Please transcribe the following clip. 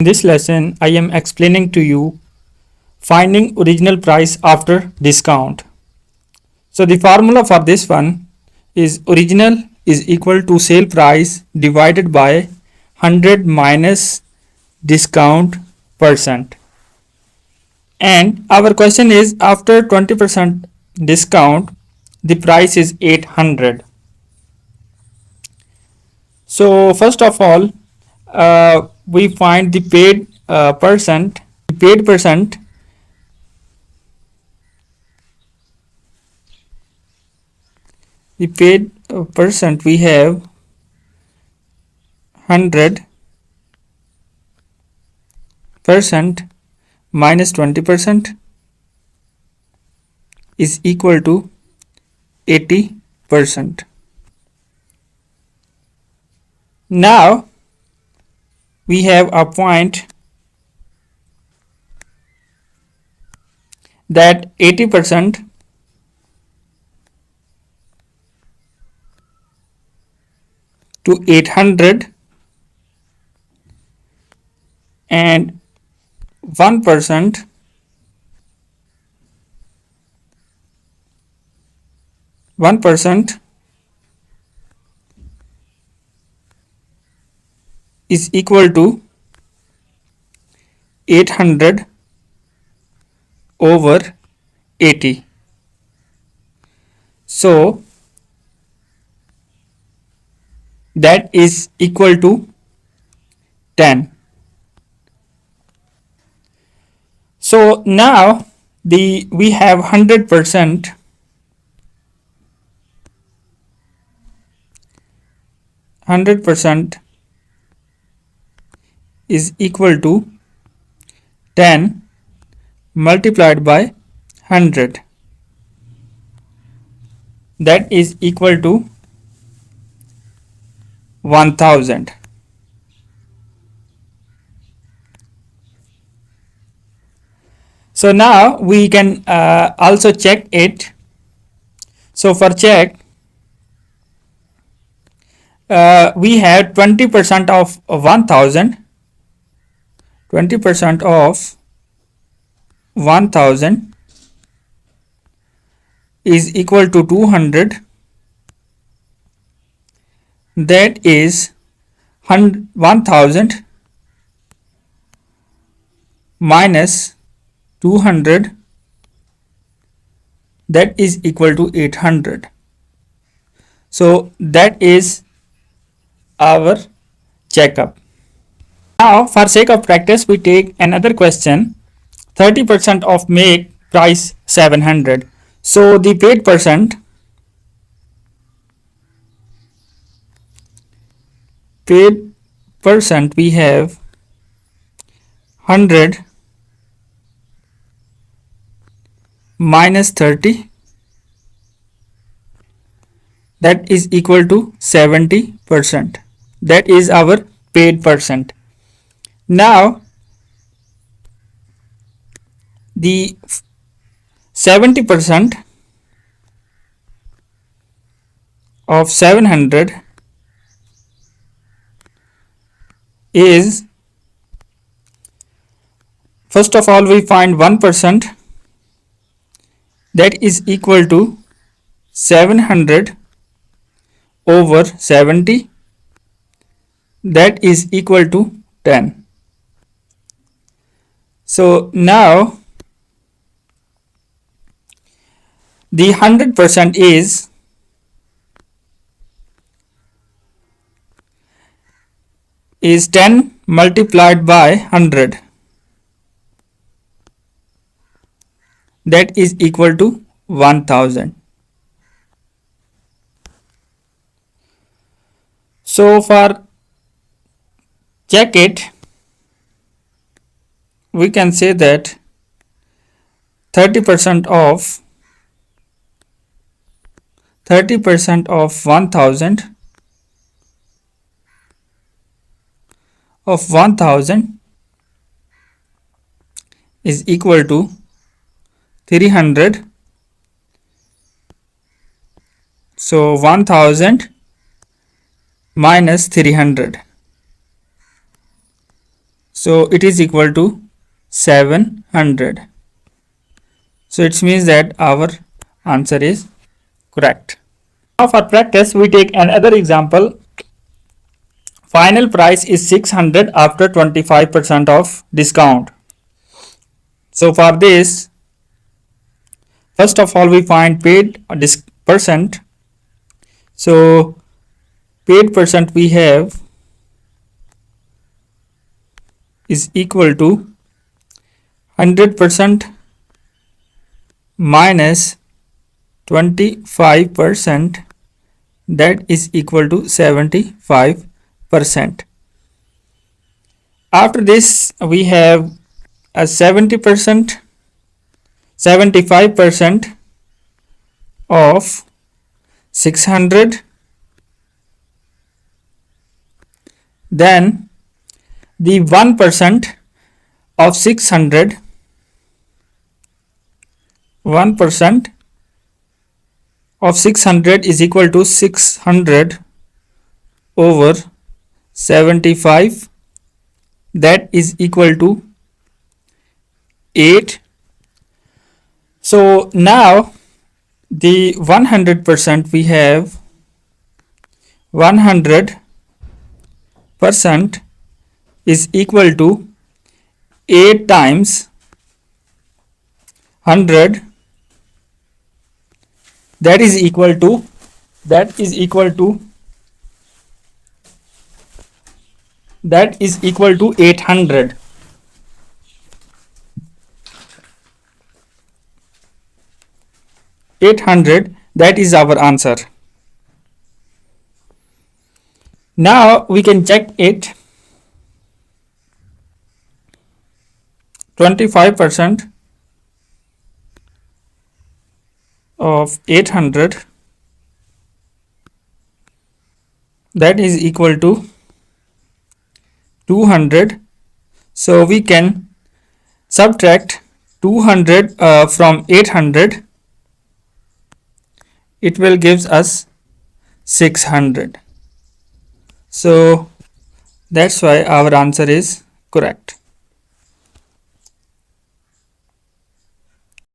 In this lesson, I am explaining to you finding original price after discount. So the formula for this one is original is equal to sale price divided by 100 minus discount percent. And our question is after 20% discount, the price is 800. So first of all, we find the paid percent. The paid percent we have 100% minus 20% is equal to 80%. Now we have a point that 80% to 800 and 1% is equal to 800 over 80. So that is equal to 10. So now we have 100% is equal to 10 multiplied by 100, that is equal to 1000. So now we can also check it. So for check, we have 20% of 1000. 20% of 1000 is equal to 200. That is 1000 minus 200, that is equal to 800. So that is our checkup. Now for sake of practice, we take another question. 30% of make price 700. So the paid percent we have 100 minus 30, that is equal to 70%. That is our paid percent. Now the 70% of 700 is, first of all we find 1%, that is equal to 700 over 70, that is equal to 10. So now the 100% is 10 multiplied by 100, that is equal to 1000. So for check it, we can say that 30% of 1000 is equal to 300. So 1000 minus 300. So it is equal to 700. So it means that our answer is correct. Now for practice, we take another example. Final price is 600 after 25% of discount. So for this, first of all, we find paid percent. So paid percent we have is equal to 100% minus 25%, that is equal to 75%. After this, we have a 70%, 75% of 600, then the 1% of 600, 1% of 600 is equal to 600 over 75, that is equal to 8. So now the 100%, we have 100% is equal to 8 times 100, that is equal to 800. 800, that is our answer. Now we can check it. 25% of 800, that is equal to 200. So we can subtract 200 from 800. It will gives us 600. So that's why our answer is correct.